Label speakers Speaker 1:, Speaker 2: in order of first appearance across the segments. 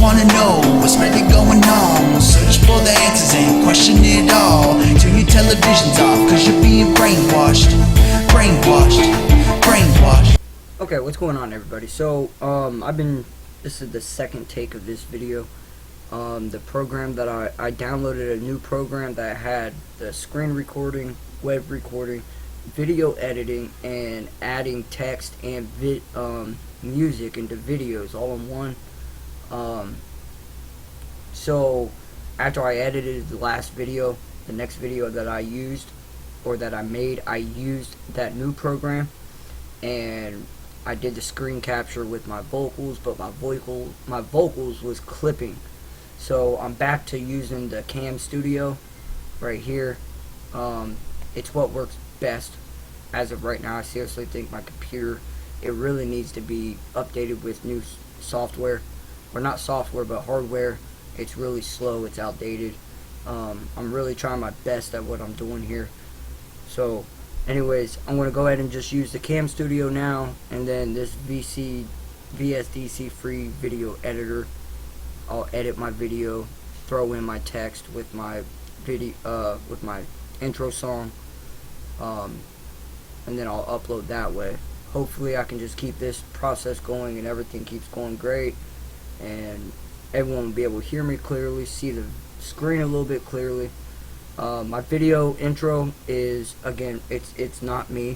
Speaker 1: wanna know what's really going on. Search for the answers and question it all. Turn your televisions off, cause you're being brainwashed. Brainwashed.
Speaker 2: Okay, what's going on, everybody? So, this is the second take of this video. The program that I downloaded a new program that had the screen recording, web recording, video editing, and adding text and music into videos all in one. So after I edited the last video, the next video that I used, or that I made, I used that new program, and I did the screen capture with my vocals, but my vocals was clipping. So I'm back to using the Cam Studio right here. It's what works best as of right now. I seriously think my computer, it really needs to be updated with new software, or not software but hardware. It's really slow, it's outdated. I'm really trying my best at what I'm doing here. So anyways, I'm going to go ahead and just use the Cam Studio now, and then this VSDC free video editor. I'll edit my video, throw in my text with my video, with my intro song, and then I'll upload that way. Hopefully I can just keep this process going and everything keeps going great, and everyone will be able to hear me clearly, see the screen a little bit clearly. My video intro is, again, it's not me.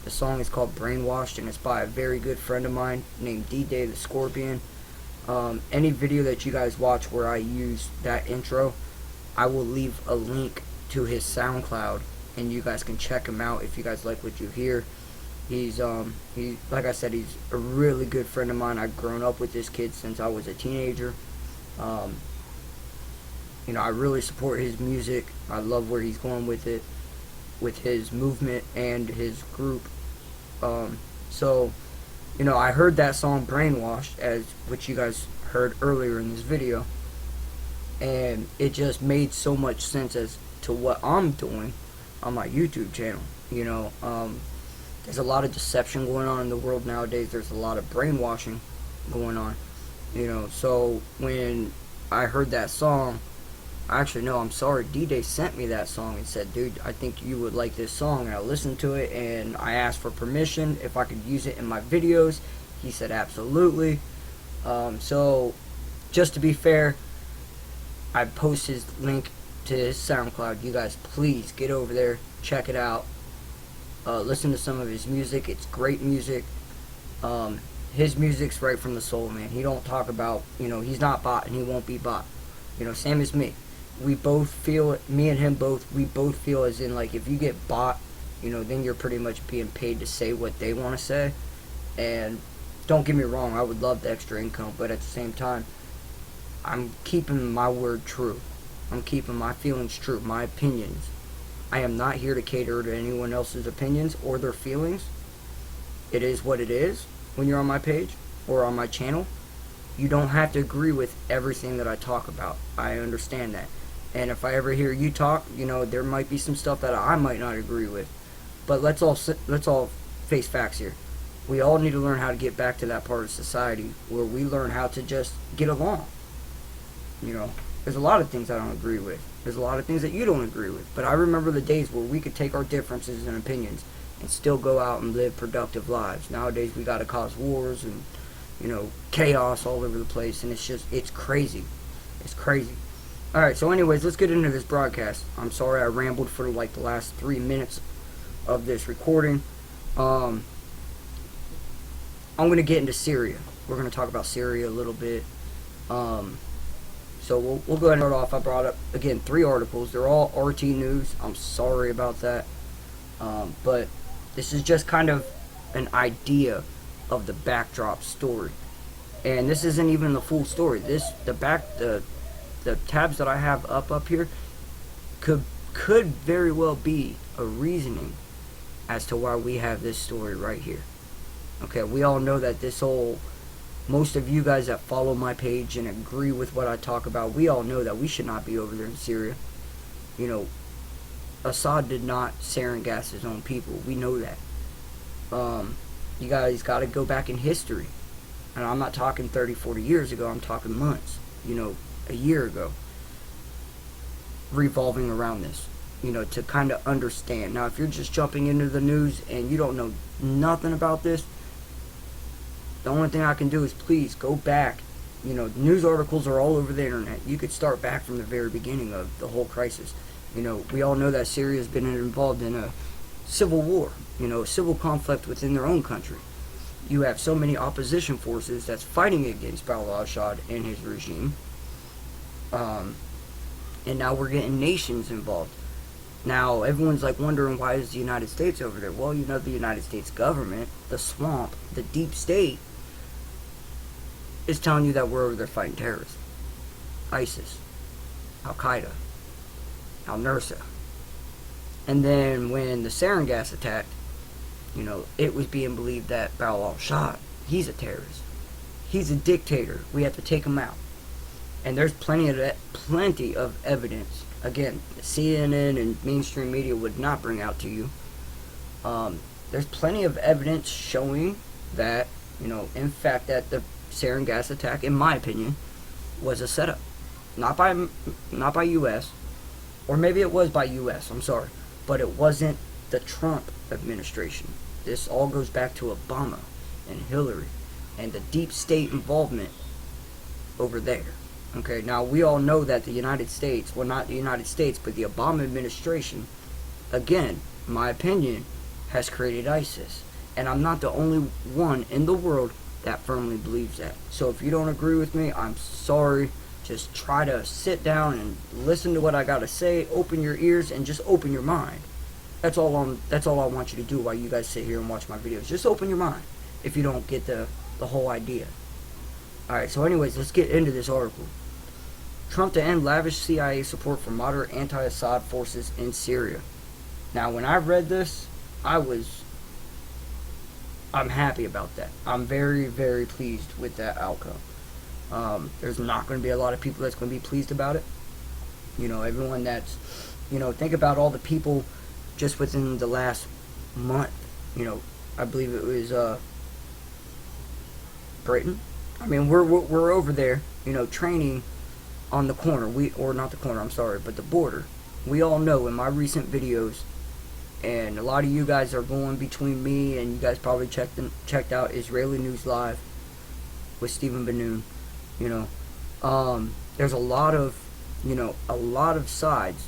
Speaker 2: The song is called Brainwashed, and it's by a very good friend of mine named Deeday the Scorpion. Any video that you guys watch where I use that intro, I will leave a link to his SoundCloud, and you guys can check him out if you guys like what you hear. He's like I said, he's a really good friend of mine. I've grown up with this kid since I was a teenager. You know, I really support his music. I love where he's going with it, with his movement and his group. So, you know, I heard that song Brainwashed, as which you guys heard earlier in this video, and it just made so much sense as to what I'm doing on my YouTube channel. You know, there's a lot of deception going on in the world nowadays. There's a lot of brainwashing going on, you know. So when I heard that song, actually no, I'm sorry, Deeday sent me that song and said, dude, I think you would like this song, and I listened to it, and I asked for permission if I could use it in my videos. He said absolutely. So just to be fair, I post his link to his SoundCloud. You guys please get over there, check it out, listen to some of his music. It's great music. His music's right from the soul, man. He don't talk about, you know, he's not bought and he won't be bought. You know, same as me. We both feel, me and him both, we both feel as in, like, if you get bought, you know, then you're pretty much being paid to say what they want to say. And don't get me wrong, I would love the extra income, but at the same time, I'm keeping my word true. I'm keeping my feelings true, my opinions. I am not here to cater to anyone else's opinions or their feelings. It is what it is when you're on my page or on my channel. You don't have to agree with everything that I talk about. I understand that. And if I ever hear you talk, you know, there might be some stuff that I might not agree with. But let's all face facts here. We all need to learn how to get back to that part of society where we learn how to just get along. You know, there's a lot of things I don't agree with. There's a lot of things that you don't agree with. But I remember the days where we could take our differences and opinions and still go out and live productive lives. Nowadays we got to cause wars and, you know, chaos all over the place, and it's crazy. It's crazy. Alright, so anyways, let's get into this broadcast. I'm sorry I rambled for like the last 3 minutes of this recording. I'm going to get into Syria. We're going to talk about Syria a little bit. So we'll go ahead and start off. I brought up, again, 3 articles. They're all RT News. I'm sorry about that. But this is just kind of an idea of the backdrop story. And this isn't even the full story. The tabs that I have up here could very well be a reasoning as to why we have this story right here. Okay, we all know that most of you guys that follow my page and agree with what I talk about, we all know that we should not be over there in Syria. You know, Assad did not sarin gas his own people. We know that. You guys got to go back in history. And I'm not talking 30, 40 years ago. I'm talking months. a year ago, revolving around this, to kind of understand. Now, if you're just jumping into the news and you don't know nothing about this, the only thing I can do is please go back. News articles are all over the internet. You could start back from the very beginning of the whole crisis. We all know that Syria has been involved in a civil war, a civil conflict within their own country. You have so many opposition forces that's fighting against Bashar al-Assad and his regime. And now we're getting nations involved. Now, everyone's like wondering, why is the United States over there? Well, the United States government, the swamp, the deep state, is telling you that we're over there fighting terrorists. ISIS, Al-Qaeda, Al-Nusra. And then when the sarin gas attacked, it was being believed that Bashar al-Assad, he's a terrorist. He's a dictator. We have to take him out. And there's plenty of evidence. Again, CNN and mainstream media would not bring out to you. There's plenty of evidence showing that, in fact, that the sarin gas attack, in my opinion, was a setup. Not by U.S., or maybe it was by U.S., I'm sorry. But it wasn't the Trump administration. This all goes back to Obama and Hillary and the deep state involvement over there. Okay, now we all know that the United States, well, not the United States, but the Obama administration, again, in my opinion, has created ISIS. And I'm not the only one in the world that firmly believes that. So if you don't agree with me, I'm sorry. Just try to sit down and listen to what I gotta say. Open your ears and just open your mind. That's all I want you to do while you guys sit here and watch my videos. Just open your mind if you don't get the whole idea. Alright, so anyways, let's get into this article. Trump to end lavish CIA support for moderate anti-Assad forces in Syria. Now, when I read this, I'm happy about that. I'm very, very pleased with that outcome. There's not going to be a lot of people that's going to be pleased about it. Everyone that's, think about all the people just within the last month. I believe it was Britain. I mean, we're over there, training on the corner. Not the corner, I'm sorry, but the border. We all know in my recent videos, and a lot of you guys are going between me, and you guys probably checked out Israeli News Live with Stephen Benoon. There's a lot of sides.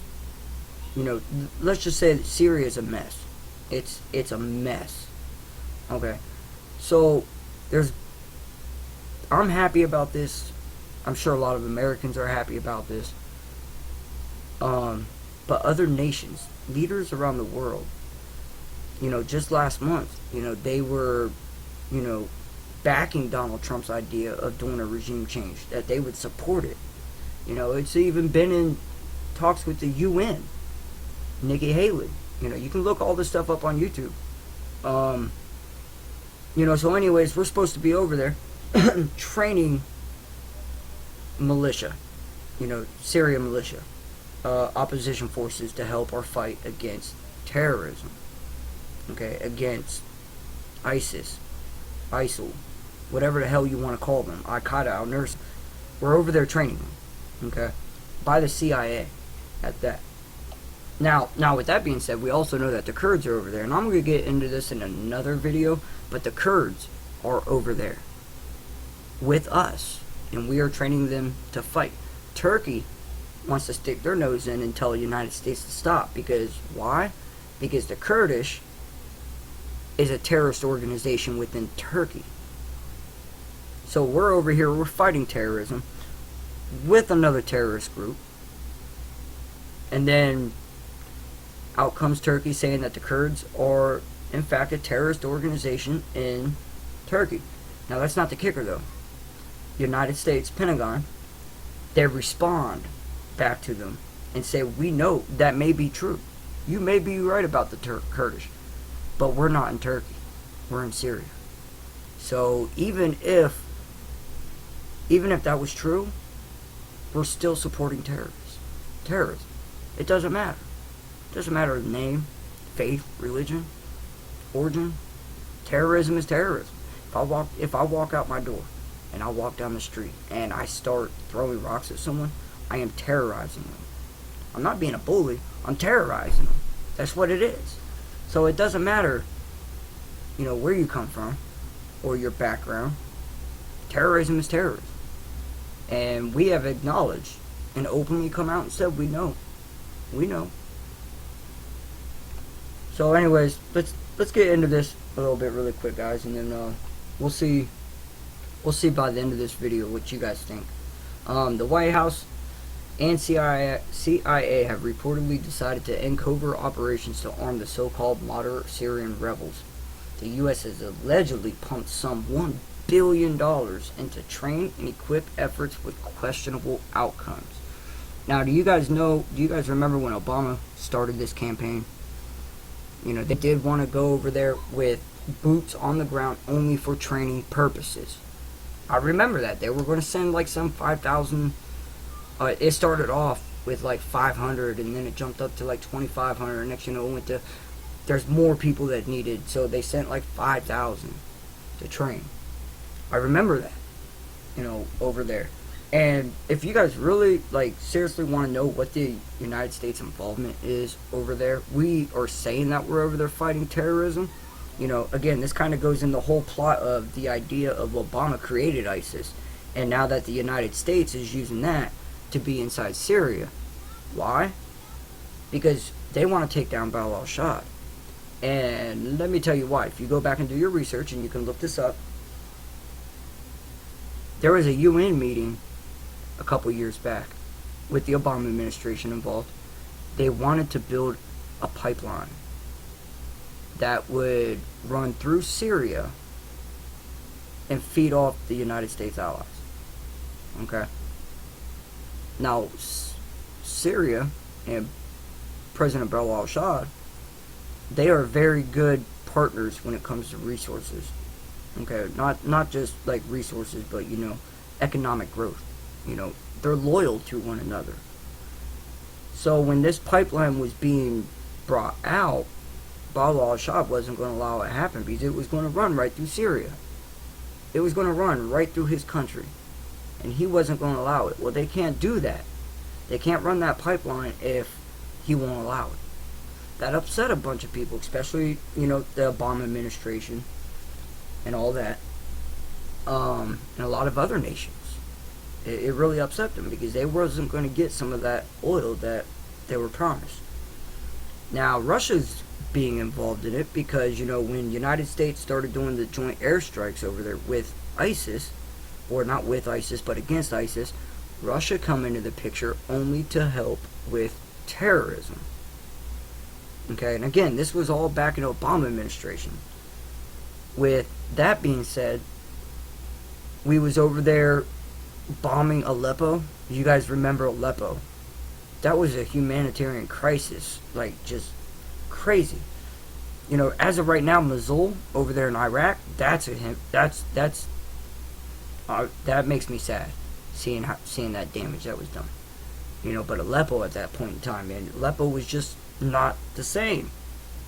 Speaker 2: Let's just say that Syria is a mess. It's a mess. Okay, so I'm happy about this. I'm sure a lot of Americans are happy about this. But other nations, leaders around the world, just last month, they were, backing Donald Trump's idea of doing a regime change, that they would support it. It's even been in talks with the UN. Nikki Haley. You can look all this stuff up on YouTube. So anyways, we're supposed to be over there training militia, Syria militia, opposition forces to help our fight against terrorism, against ISIS, ISIL, whatever the hell you want to call them, Al-Qaeda, Al-Nusra. We're over there training them, by the CIA at that. Now, with that being said, we also know that the Kurds are over there, and I'm going to get into this in another video, but the Kurds are over there with us, and we are training them to fight. Turkey wants to stick their nose in and tell the United States to stop, because why? Because the Kurdish is a terrorist organization within Turkey. So we're over here, we're fighting terrorism with another terrorist group, and then out comes Turkey saying that the Kurds are in fact a terrorist organization in Turkey. Now that's not the kicker though. United States Pentagon, they respond back to them and say, we know that may be true. You may be right about the Kurdish, but we're not in Turkey. We're in Syria. So even if that was true, we're still supporting terrorism. It doesn't matter. It doesn't matter the name, faith, religion, origin. Terrorism is terrorism. If I walk out my door and I walk down the street and I start throwing rocks at someone, I am terrorizing them. I'm not being a bully, I'm terrorizing them. That's what it is. So it doesn't matter, where you come from or your background. Terrorism is terrorism. And we have acknowledged and openly come out and said we know. We know. So anyways, let's get into this a little bit really quick, guys, and then we'll see by the end of this video what you guys think. The White House and CIA have reportedly decided to end covert operations to arm the so-called moderate Syrian rebels. The U.S. has allegedly pumped some $1 billion into train and equip efforts with questionable outcomes. Now, do you guys remember when Obama started this campaign? They did want to go over there with boots on the ground only for training purposes. I remember that. They were going to send like some 5,000. It started off with like 500, and then it jumped up to like 2,500. Next, it went to, there's more people that needed, so they sent like 5,000 to train. I remember that, over there. And if you guys really, seriously want to know what the United States involvement is over there, we are saying that we're over there fighting terrorism. Again, this kind of goes in the whole plot of the idea of Obama created ISIS. And now that the United States is using that to be inside Syria. Why? Because they want to take down Bashar al-Assad. And let me tell you why. If you go back and do your research, and you can look this up, there was a UN meeting a couple years back with the Obama administration involved. They wanted to build a pipeline that would run through Syria and feed off the United States allies. Okay? Now, Syria and President Bashar al-Assad, they are very good partners when it comes to resources. Okay? Not just like resources, but, economic growth. They're loyal to one another. So when this pipeline was being brought out, Bashar al-Assad wasn't going to allow it to happen because it was going to run right through Syria. It was going to run right through his country. And he wasn't going to allow it. Well, they can't do that. They can't run that pipeline if he won't allow it. That upset a bunch of people, especially, the Obama administration and all that. And a lot of other nations. It really upset them because they wasn't going to get some of that oil that they were promised. Now, Russia's being involved in it because, when United States started doing the joint airstrikes over there with ISIS, or not with ISIS, but against ISIS, Russia come into the picture only to help with terrorism. Okay, and again, this was all back in the Obama administration. With that being said, we was over there bombing Aleppo. You guys remember Aleppo? That was a humanitarian crisis, just crazy. As of right now, Mosul over there in Iraq, that makes me sad, seeing that damage that was done. But Aleppo at that point in time, man, Aleppo was just not the same.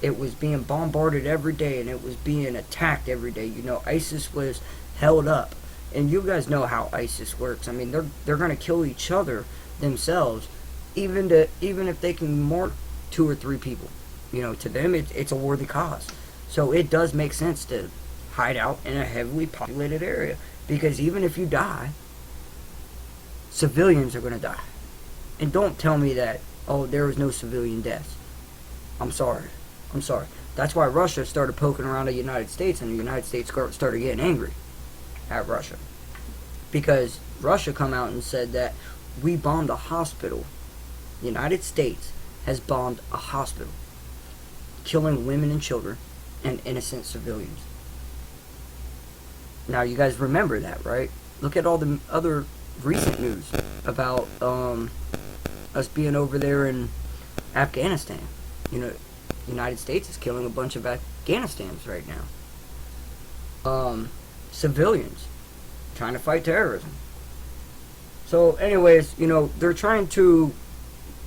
Speaker 2: It was being bombarded every day, and it was being attacked every day. ISIS was held up. And you guys know how ISIS works. I mean, they're going to kill each other themselves, even if they can mark 2 or 3 people. To them, it's a worthy cause. So it does make sense to hide out in a heavily populated area. Because even if you die, civilians are going to die. And don't tell me that, there was no civilian deaths. I'm sorry. That's why Russia started poking around the United States, and the United States started getting angry at Russia, because Russia come out and said that we bombed a hospital. The United States has bombed a hospital, killing women and children and innocent civilians. Now, you guys remember that, right? Look at all the other recent news about us being over there in Afghanistan. The United States is killing a bunch of Afghanistans right now. Civilians trying to fight terrorism. So anyways, they're trying to,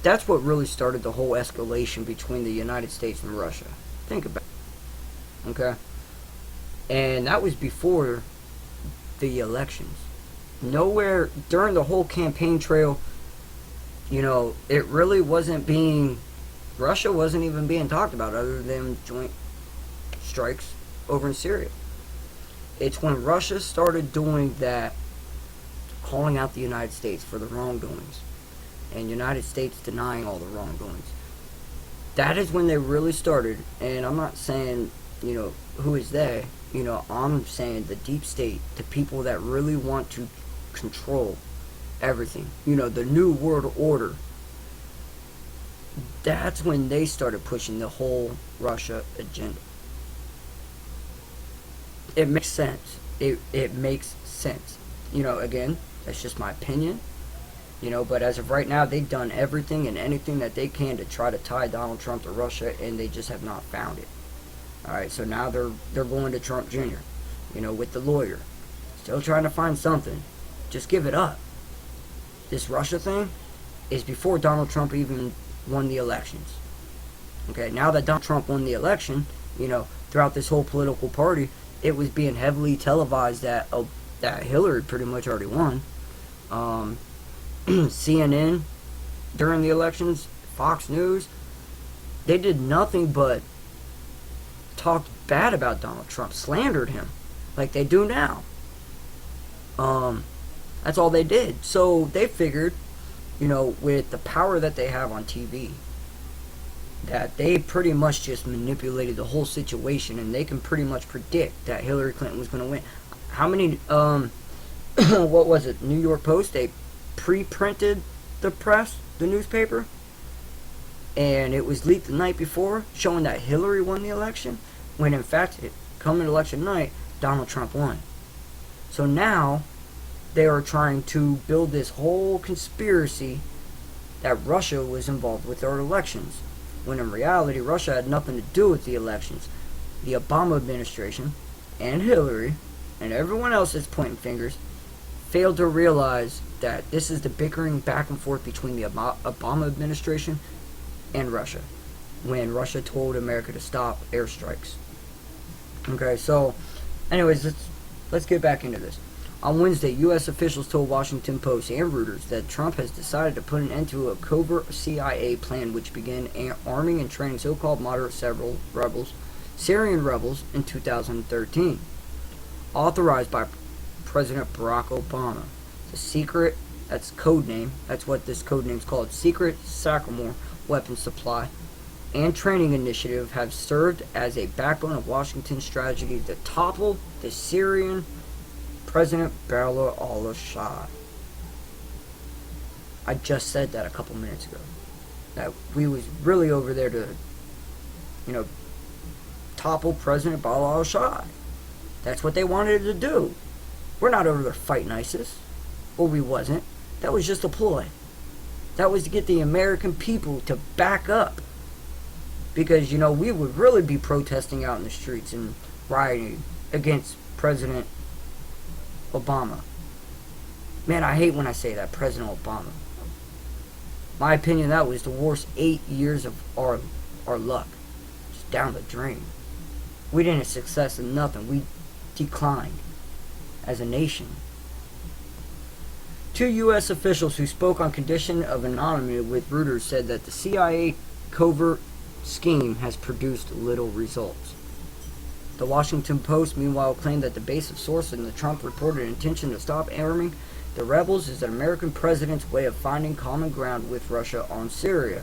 Speaker 2: that's what really started the whole escalation between the United States and Russia. Think about it. Okay? And that was before the elections. nowhere during the whole campaign trail, it really wasn't being, Russia wasn't even being talked about other than joint strikes over in Syria. It's when Russia started doing that, calling out the United States for the wrongdoings, and United States denying all the wrongdoings. That is when they really started, and I'm not saying, who is they? I'm saying the deep state, the people that really want to control everything. The New World Order. That's when they started pushing the whole Russia agenda. It makes sense. It makes sense. Again, that's just my opinion. But as of right now, they've done everything and anything that they can to try to tie Donald Trump to Russia, and they just have not found it. Alright, so now they're going to Trump Jr., with the lawyer. Still trying to find something. Just give it up. This Russia thing is before Donald Trump even won the elections. Okay, now that Donald Trump won the election, throughout this whole political party, it was being heavily televised that Hillary pretty much already won. CNN during the elections, Fox News, they did nothing but talk bad about Donald Trump, slandered him like they do now. That's all they did. So they figured, with the power that they have on TV, that they pretty much just manipulated the whole situation, and they can pretty much predict that Hillary Clinton was going to win. How many, what was it, New York Post, they pre-printed the newspaper, and it was leaked the night before, showing that Hillary won the election, when in fact, coming election night, Donald Trump won. So now, they are trying to build this whole conspiracy that Russia was involved with our elections, when in reality, Russia had nothing to do with the elections. The Obama administration, and Hillary, and everyone else that's pointing fingers, failed to realize that this is the bickering back and forth between the Obama administration and Russia, when Russia told America to stop airstrikes. Okay, so anyways, let's get back into this. On Wednesday, U.S. officials told Washington Post and Reuters that Trump has decided to put an end to a covert CIA plan which began arming and training so-called moderate Syrian rebels in 2013. Authorized by President Barack Obama. The secret, that's code name, that's what this code name is called, Secret Sycamore Weapons Supply and Training Initiative have served as a backbone of Washington's strategy to topple the Syrian President Bashar al-Assad. I just said that a couple minutes ago. That we was really over there to, topple President Bashar al-Assad. That's what they wanted to do. We're not over there fighting ISIS. Well, we wasn't. That was just a ploy. That was to get the American people to back up. Because, we would really be protesting out in the streets and rioting against President Obama. Man, I hate when I say that, President Obama. My opinion, that was the worst 8 years of our luck. Just down the drain. We didn't have success in nothing. We declined as a nation. Two U.S. officials who spoke on condition of anonymity with Reuters said that the CIA covert scheme has produced little results. The Washington Post, meanwhile, claimed that the basic source in the Trump reported intention to stop arming the rebels is the American president's way of finding common ground with Russia on Syria.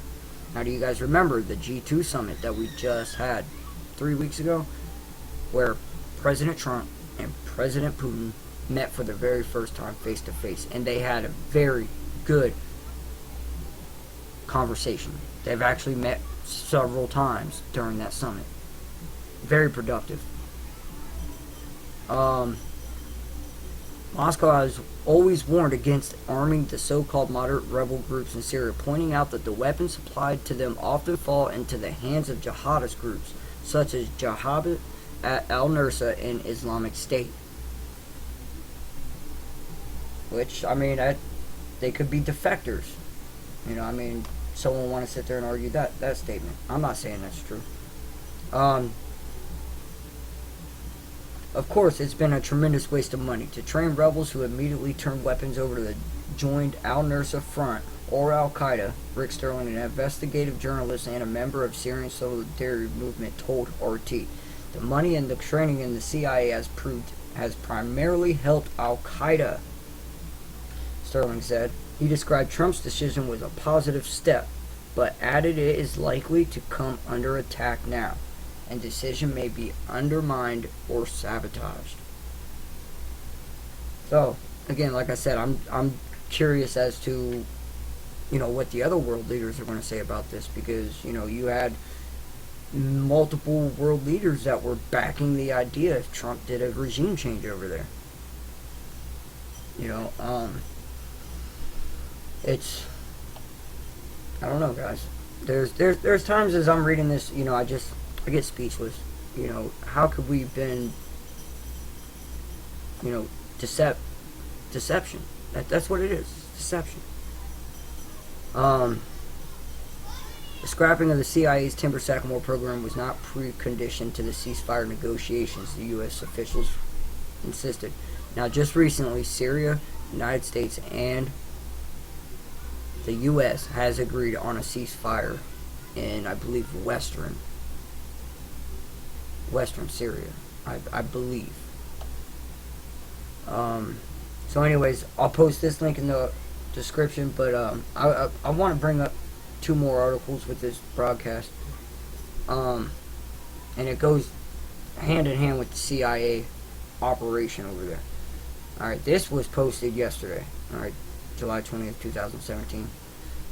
Speaker 2: Now, do you guys remember the G2 summit that we just had 3 weeks ago, where President Trump and President Putin met for the very first time face to face, and they had a very good conversation. They've actually met several times during that summit. Very productive. Moscow has always warned against arming the so-called moderate rebel groups in Syria, pointing out that the weapons supplied to them often fall into the hands of jihadist groups, such as Jabhat al-Nusra and Islamic State. Which, they could be defectors. Someone want to sit there and argue that statement. I'm not saying that's true. Of course, it's been a tremendous waste of money to train rebels who immediately turned weapons over to the joined al-Nusra Front or Al-Qaeda. Rick Sterling, an investigative journalist and a member of Syrian Solidarity Movement, told RT. The money and the training in the CIA has primarily helped Al-Qaeda, Sterling said. He described Trump's decision as a positive step, but added it is likely to come under attack now, and decision may be undermined or sabotaged. So, again, like I said, I'm curious as to, what the other world leaders are going to say about this, because, you had multiple world leaders that were backing the idea if Trump did a regime change over there. It's, I don't know, guys. There's times as I'm reading this, I get speechless. How could we have been, deception. That's what it is. Deception. The scrapping of the CIA's Timber Sycamore program was not preconditioned to the ceasefire negotiations, the U.S. officials insisted. Now, just recently, Syria, the United States, and the U.S. has agreed on a ceasefire in, I believe, western Syria, I believe. So anyways, I'll post this link in the description, but I want to bring up 2 more articles with this broadcast, and it goes hand in hand with the CIA operation over there. Alright, this was posted yesterday, alright, July 20th, 2017.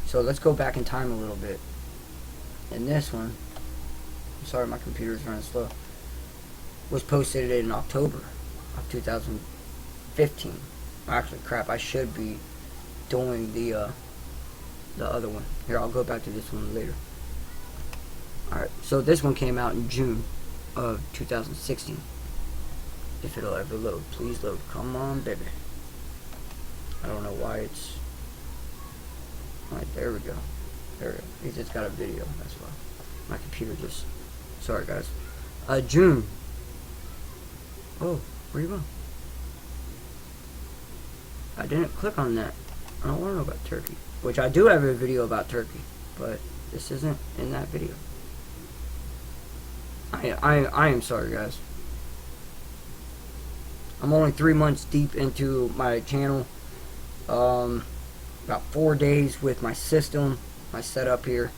Speaker 2: So let's go back in time a little bit. And this one, I'm sorry my computer's running slow, was posted in October of 2015. Actually, crap, I should be doing the other one. Here, I'll go back to this one later. Alright, so this one came out in June of 2016. If it'll ever load, please load. Come on, baby. I don't know why it's... Alright, there we go. There we go. At least it's got a video, that's why. My computer just... Sorry, guys. June. Oh, where you going? I didn't click on that. I don't want to know about Turkey. Which I do have a video about Turkey, but this isn't in that video. I am sorry, guys. I'm only 3 months deep into my channel. About 4 days with my system, my setup here.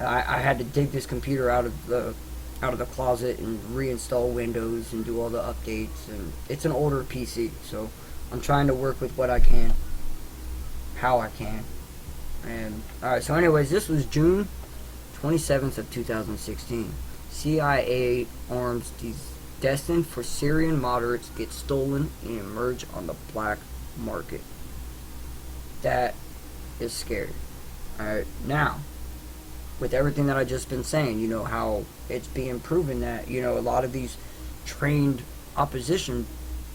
Speaker 2: I had to dig this computer out of the closet and reinstall Windows and do all the updates, and it's an older PC, so I'm trying to work with what I can, how I can. And alright, so anyways, this was June 27th of 2016. CIA arms destined for Syrian moderates get stolen and emerge on the black market. That is scary. Alright, now, with everything that I just been saying, how it's being proven that, a lot of these trained opposition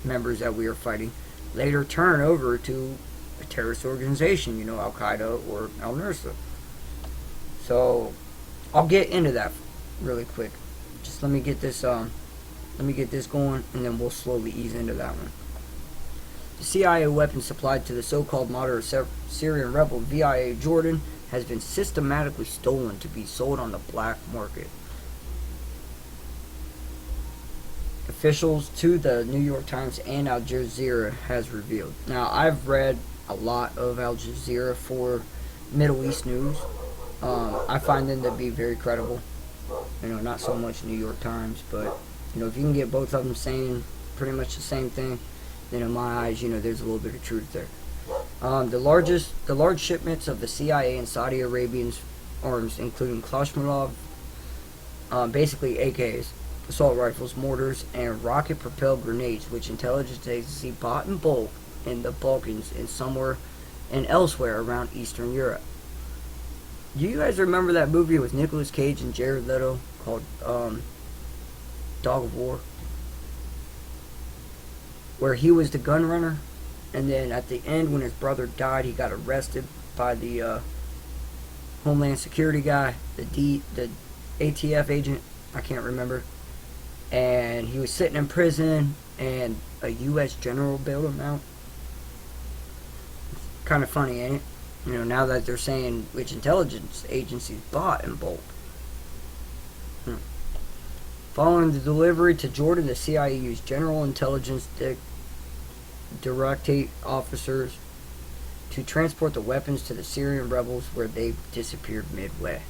Speaker 2: members that we are fighting later turn over to a terrorist organization, Al-Qaeda or al-Nusra. So, I'll get into that really quick. Just let me get this going, and then we'll slowly ease into that one. The CIA weapons supplied to the so-called moderate Syrian rebel VIA Jordan has been systematically stolen to be sold on the black market. Officials to the New York Times and Al Jazeera has revealed. Now, I've read a lot of Al Jazeera for Middle East news. I find them to be very credible. Not so much New York Times, but if you can get both of them saying pretty much the same thing, then in my eyes, there's a little bit of truth there. The large shipments of the CIA and Saudi Arabian's arms, including Kalashnikov, basically AKs, assault rifles, mortars, and rocket-propelled grenades, which intelligence agency bought in bulk in the Balkans and somewhere and elsewhere around Eastern Europe. Do you guys remember that movie with Nicolas Cage and Jared Leto called Dog of War? Where he was the gun runner, and then at the end when his brother died, he got arrested by the Homeland Security guy, the ATF agent, I can't remember. and he was sitting in prison, and a U.S. general bailed him out. Kind of funny, ain't it? You know, now that they're saying which intelligence agencies bought in bulk. Following the delivery to Jordan, the CIA used General Intelligence Directorate officers to transport the weapons to the Syrian rebels, where they disappeared midway.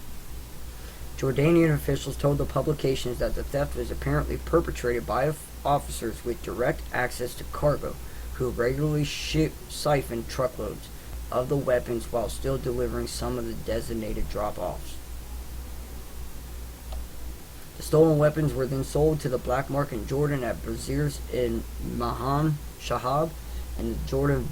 Speaker 2: Jordanian officials told the publications that the theft was apparently perpetrated by officers with direct access to cargo, who regularly siphoned truckloads of the weapons while still delivering some of the designated drop-offs. The stolen weapons were then sold to the black market in Jordan at braziers in Mahan Shahab and the Jordan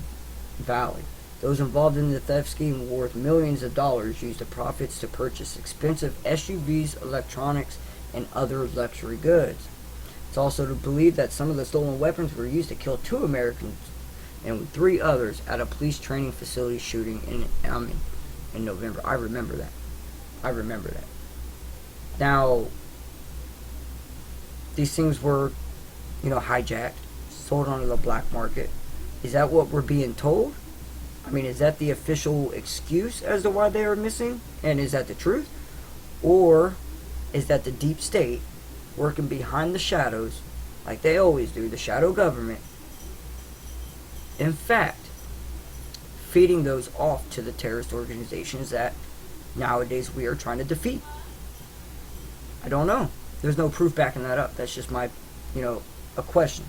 Speaker 2: Valley. Those involved in the theft scheme were worth millions of dollars, used the profits to purchase expensive SUVs, electronics, and other luxury goods. It's also to believe that some of the stolen weapons were used to kill 2 Americans and 3 others at a police training facility shooting in November. I remember that. Now, these things were, hijacked, sold onto the black market. Is that what we're being told? I mean, is that the official excuse as to why they are missing? And is that the truth? Or is that the deep state working behind the shadows, like they always do, the shadow government, in fact, feeding those off to the terrorist organizations that nowadays we are trying to defeat? I don't know. There's no proof backing that up. That's just my, a question.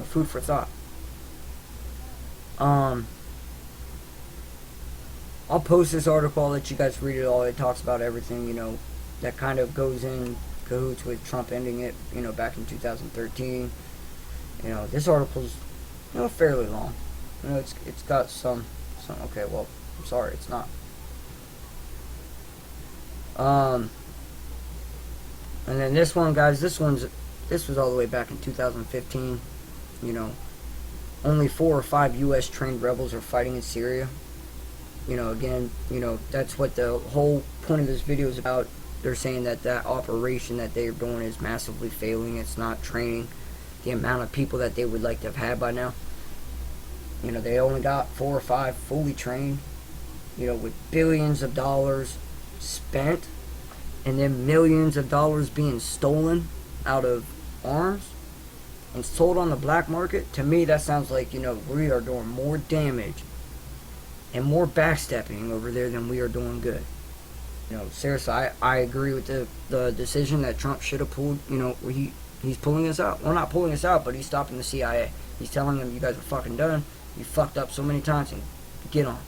Speaker 2: Food for thought. I'll post this article, I'll let you guys read it all. It talks about everything, that kind of goes in cahoots with Trump ending it, back in 2013. This article's, fairly long. It's got some, okay, well, I'm sorry, it's not. And then this one, guys, this was all the way back in 2015. Only 4 or 5 U.S. trained rebels are fighting in Syria. Again, that's what the whole point of this video is about. They're saying that operation that they're doing is massively failing. It's not training the amount of people that they would like to have had by now. They only got 4 or 5 fully trained, with billions of dollars spent, and then millions of dollars being stolen out of arms and sold on the black market. To me, that sounds like, we are doing more damage and more backstepping over there than we are doing good. Seriously, I agree with the decision that Trump should have pulled. He's pulling us out. Well, not pulling us out, but he's stopping the CIA. He's telling them, you guys are fucking done. You fucked up so many times, and get on.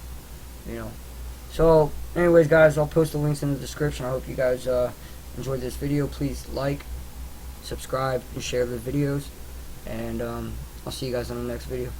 Speaker 2: So, anyways, guys, I'll post the links in the description. I hope you guys enjoyed this video. Please like, subscribe, and share the videos. And I'll see you guys on the next video.